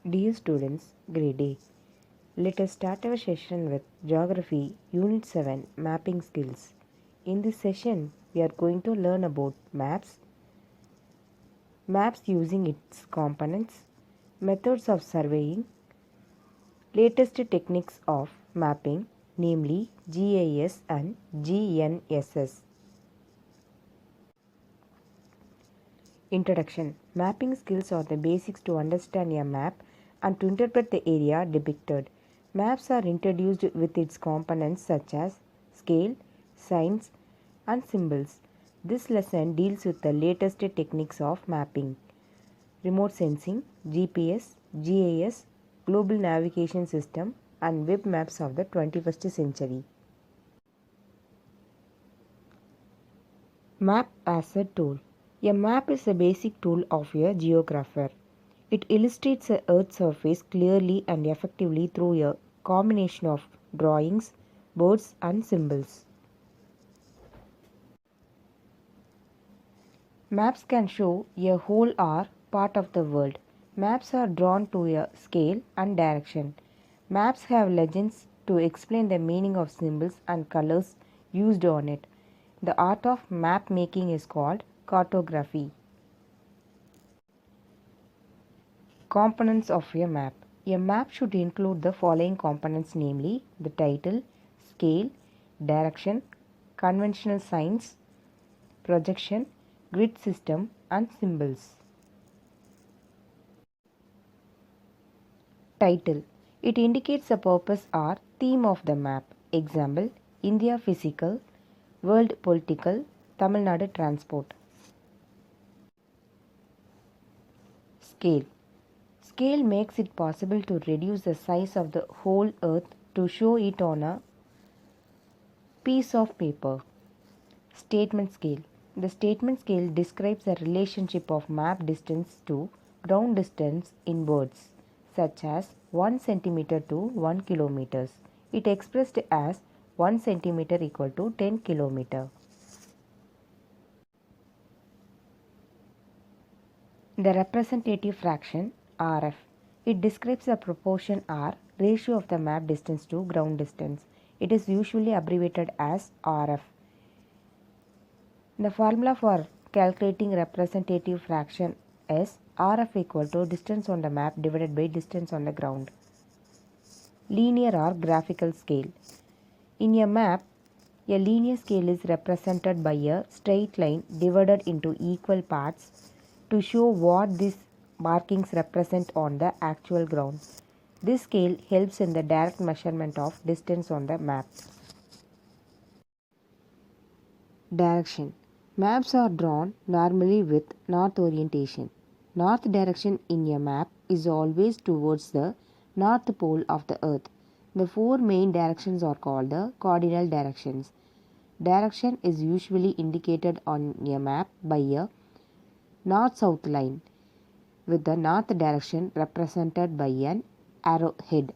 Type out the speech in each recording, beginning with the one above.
Dear students, great day. Let us start our session with Geography Unit 7 Mapping Skills. In this session, we are going to learn about maps using its components, methods of surveying, latest techniques of mapping, namely GIS and GNSS. Introduction. Mapping skills are the basics to understand a map and to interpret the area depicted. Maps are introduced with its components such as scale, signs, and symbols. This lesson deals with the latest techniques of mapping: remote sensing, GPS, GIS, global navigation system, and web maps of the 21st century. Map as a tool. A map is a basic tool of a geographer. It illustrates the Earth's surface clearly and effectively through a combination of drawings, words, and symbols. Maps can show a whole or part of the world. Maps are drawn to a scale and direction. Maps have legends to explain the meaning of symbols and colors used on it. The art of map making is called cartography. Components of a map. A map should include the following components, namely the title, scale, direction, conventional signs, projection, grid system, and symbols. Title. It indicates the purpose or theme of the map. Example: India physical, world political, Tamil Nadu transport. Scale. Scale makes it possible to reduce the size of the whole earth to show it on a piece of paper. Statement scale. The statement scale describes the relationship of map distance to ground distance in words, such as 1 centimeter to 1 kilometers. It expressed as 1 centimeter equal to 10 kilometer. The representative fraction RF. It describes the proportion or ratio of the map distance to ground distance. It is usually abbreviated as RF. The formula for calculating representative fraction is RF equal to distance on the map divided by distance on the ground. Linear or graphical scale. In a map, a linear scale is represented by a straight line divided into equal parts to show what these markings represent on the actual ground. This scale helps in the direct measurement of distance on the map. Direction. Maps are drawn normally with north orientation. North direction in a map is always towards the north pole of the earth. The four main directions are called the cardinal directions. Direction is usually indicated on a map by a north-south line, with the north direction represented by an arrowhead.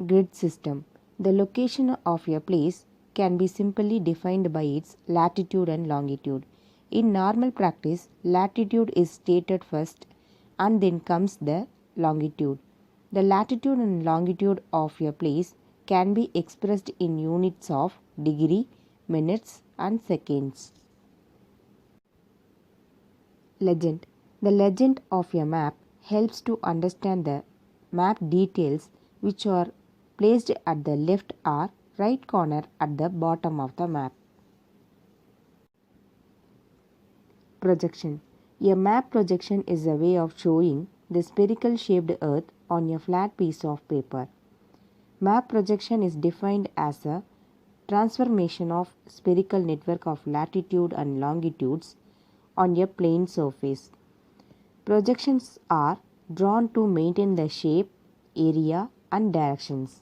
Grid system. The location of a place can be simply defined by its latitude and longitude. In normal practice, latitude is stated first and then comes the longitude. The latitude and longitude of a place can be expressed in units of degree, minutes, and seconds. Legend. The legend of a map helps to understand the map details which are placed at the left or right corner at the bottom of the map. Projection. A map projection is a way of showing the spherical shaped earth on a flat piece of paper. Map projection is defined as a transformation of spherical network of latitude and longitudes on a plane surface. Projections are drawn to maintain the shape, area, and directions.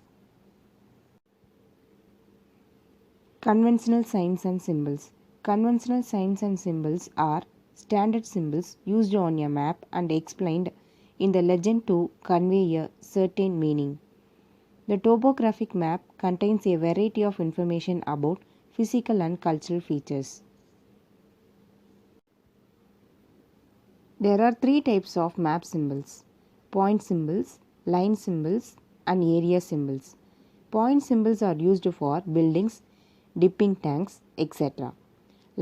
Conventional signs and symbols. Conventional signs and symbols are standard symbols used on a map and explained in the legend to convey a certain meaning. The topographic map contains a variety of information about physical and cultural features. There are three types of map symbols: point symbols, line symbols, and area symbols. Point symbols are used for buildings, dipping tanks, etc.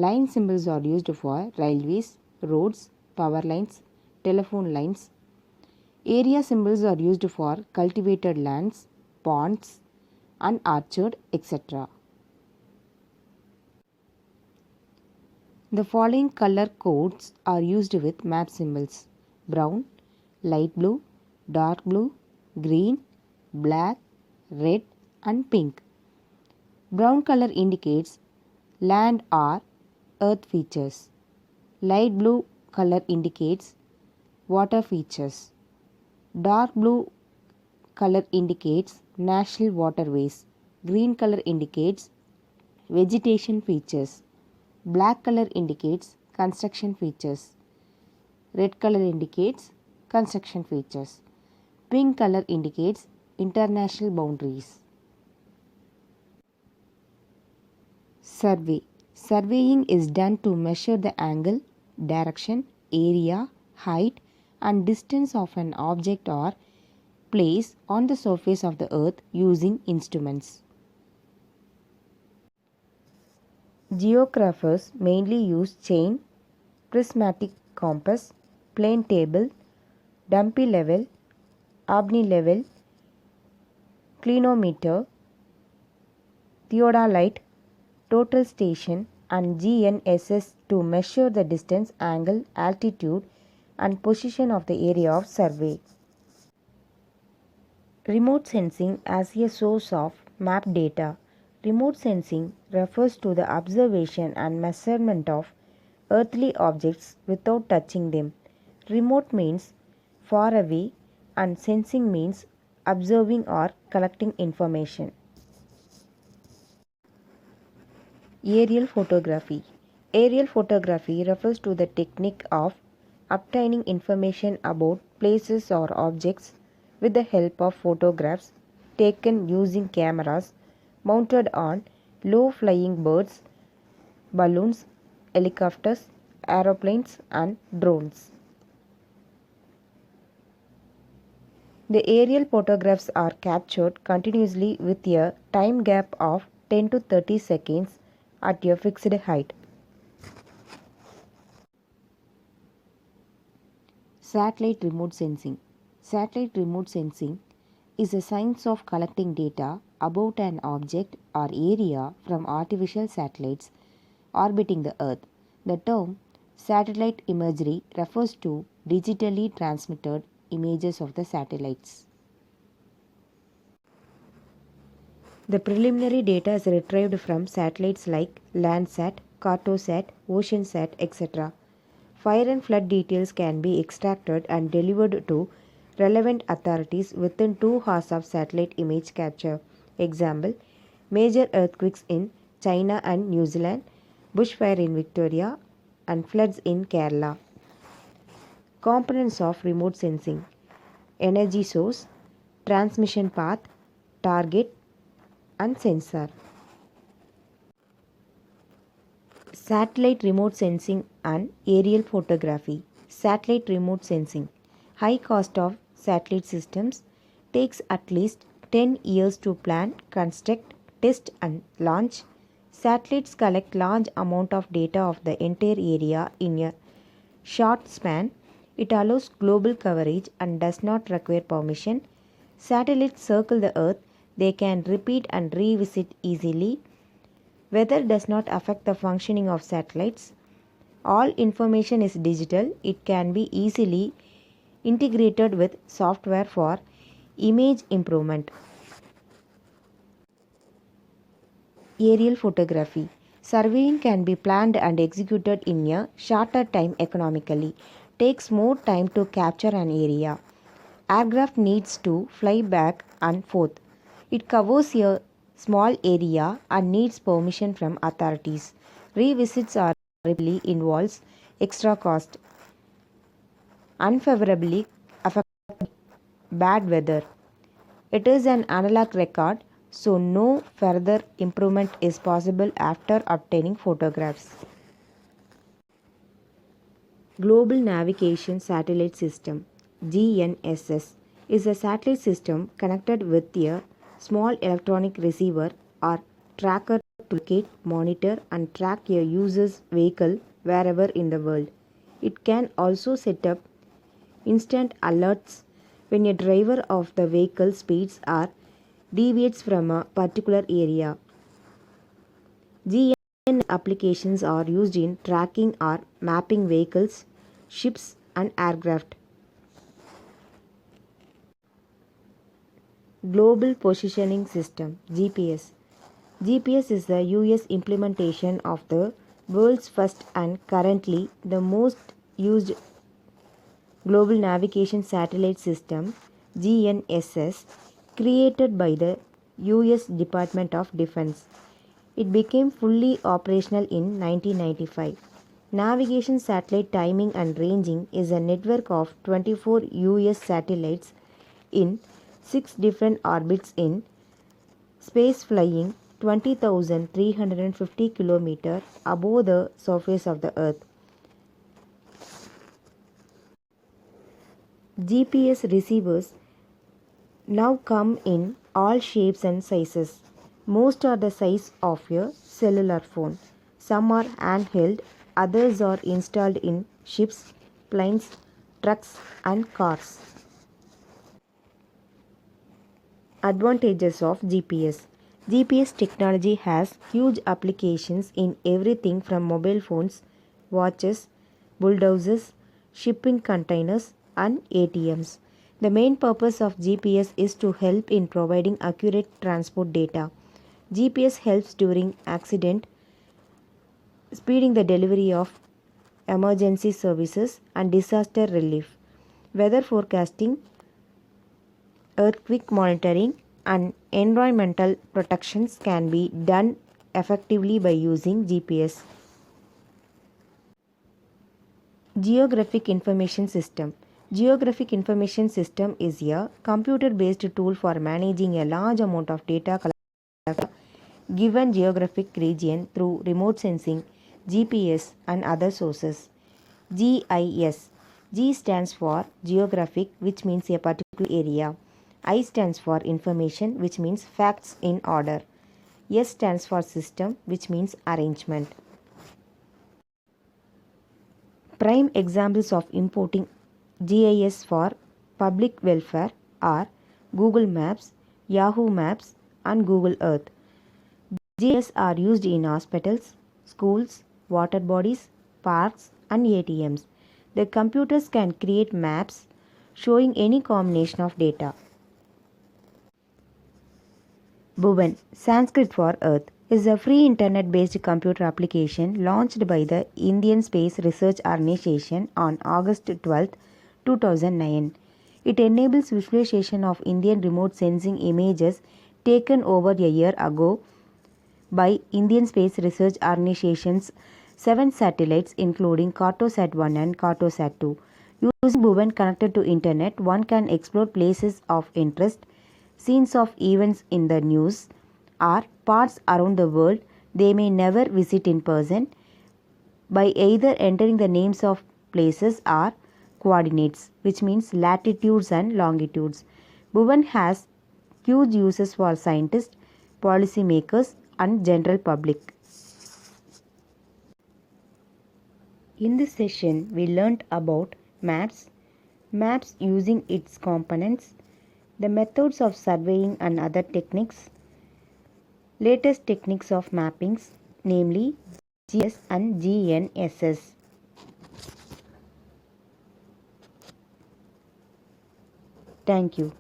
Line symbols are used for railways, roads, power lines, telephone lines. Area symbols are used for cultivated lands, ponds, and orchard, etc. The following color codes are used with map symbols: brown, light blue, dark blue, green, black, red, and pink. Brown color indicates land or earth features. Light blue color indicates water features. Dark blue color indicates national waterways. Green color indicates vegetation features. Black color indicates construction features. Red color indicates construction features. Pink color indicates international boundaries. Survey. Surveying is done to measure the angle, direction, area, height, and distance of an object or place on the surface of the earth using instruments. Geographers mainly use chain, prismatic compass, plane table, dumpy level, Abney level, clinometer, theodolite, total station, and GNSS to measure the distance, angle, altitude, and position of the area of survey. Remote sensing as a source of map data. Remote sensing refers to the observation and measurement of earthly objects without touching them. Remote means far away and sensing means observing or collecting information. Aerial photography. Aerial photography refers to the technique of obtaining information about places or objects with the help of photographs taken using cameras mounted on low-flying birds, balloons, helicopters, aeroplanes, and drones. The aerial photographs are captured continuously with a time gap of 10 to 30 seconds at a fixed height. Satellite remote sensing. Satellite remote sensing is a science of collecting data about an object or area from artificial satellites orbiting the Earth. The term satellite imagery refers to digitally transmitted images of the satellites. The preliminary data is retrieved from satellites like Landsat, Cartosat, OceanSat, etc. Fire and flood details can be extracted and delivered to relevant authorities within 2 hours of satellite image capture. Example: major earthquakes in China and New Zealand, bushfire in Victoria, and floods in Kerala. Components of remote sensing: energy source, transmission path, target, and sensor. Satellite remote sensing and aerial photography. Satellite remote sensing. High cost of satellite systems, takes at least 10 years to plan, construct, test, and launch. Satellites collect large amount of data of the entire area in a short span. It allows global coverage and does not require permission. Satellites circle the Earth. They can repeat and revisit easily. Weather does not affect the functioning of satellites. All information is digital. It can be easily integrated with software for image improvement. Aerial photography. Surveying can be planned and executed in a shorter time economically. Takes more time to capture an area. Aircraft needs to fly back and forth. It covers a small area and needs permission from authorities. Revisits are involves extra cost. Unfavorably affect bad weather. It is an analog record, so no further improvement is possible after obtaining photographs. Global Navigation Satellite System GNSS is a satellite system connected with a small electronic receiver or tracker to locate, monitor, and track a user's vehicle wherever in the world. It can also set up instant alerts when a driver of the vehicle speeds or deviates from a particular area. GNSS applications are used in tracking or mapping vehicles, ships, and aircraft. Global Positioning System GPS. GPS is the US implementation of the world's first and currently the most used global navigation satellite system GNSS created by the US Department of Defense. It became fully operational in 1995. Navigation satellite timing and ranging is a network of 24 US satellites in 6 different orbits in space flying 20,350 km above the surface of the earth. GPS receivers now come in all shapes and sizes. Most are the size of a cellular phone. Some are handheld, others are installed in ships, planes, trucks, and cars. Advantages of GPS. GPS technology has huge applications in everything from mobile phones, watches, bulldozers, shipping containers, and ATMs. The main purpose of GPS is to help in providing accurate transport data. GPS helps during accident, speeding the delivery of emergency services and disaster relief. Weather forecasting, earthquake monitoring, and environmental protections can be done effectively by using GPS. Geographic Information System. Geographic Information System is a computer-based tool for managing a large amount of data collected given geographic region through remote sensing, GPS, and other sources. GIS. G stands for geographic, which means a particular area. I stands for information, which means facts in order. S stands for system, which means arrangement. Prime examples of importing GIS for public welfare are Google Maps, Yahoo Maps, and Google Earth. GIS are used in hospitals, schools, water bodies, parks, and ATMs. The computers can create maps showing any combination of data. Bhuvan, Sanskrit for Earth, is a free internet-based computer application launched by the Indian Space Research Organisation on August 12, 2009. It enables visualization of Indian remote sensing images taken over a year ago by Indian Space Research Organisation's 7 satellites including Cartosat-1 and Cartosat-2. Using Bhuvan connected to internet, one can explore places of interest, scenes of events in the news, or parts around the world they may never visit in person by either entering the names of places or coordinates, which means latitudes and longitudes. Bhuvan has huge uses for scientists, policymakers, and general public. In this session, we learnt about maps, maps using its components, the methods of surveying and other techniques, latest techniques of mappings, namely GIS and GNSS. Thank you.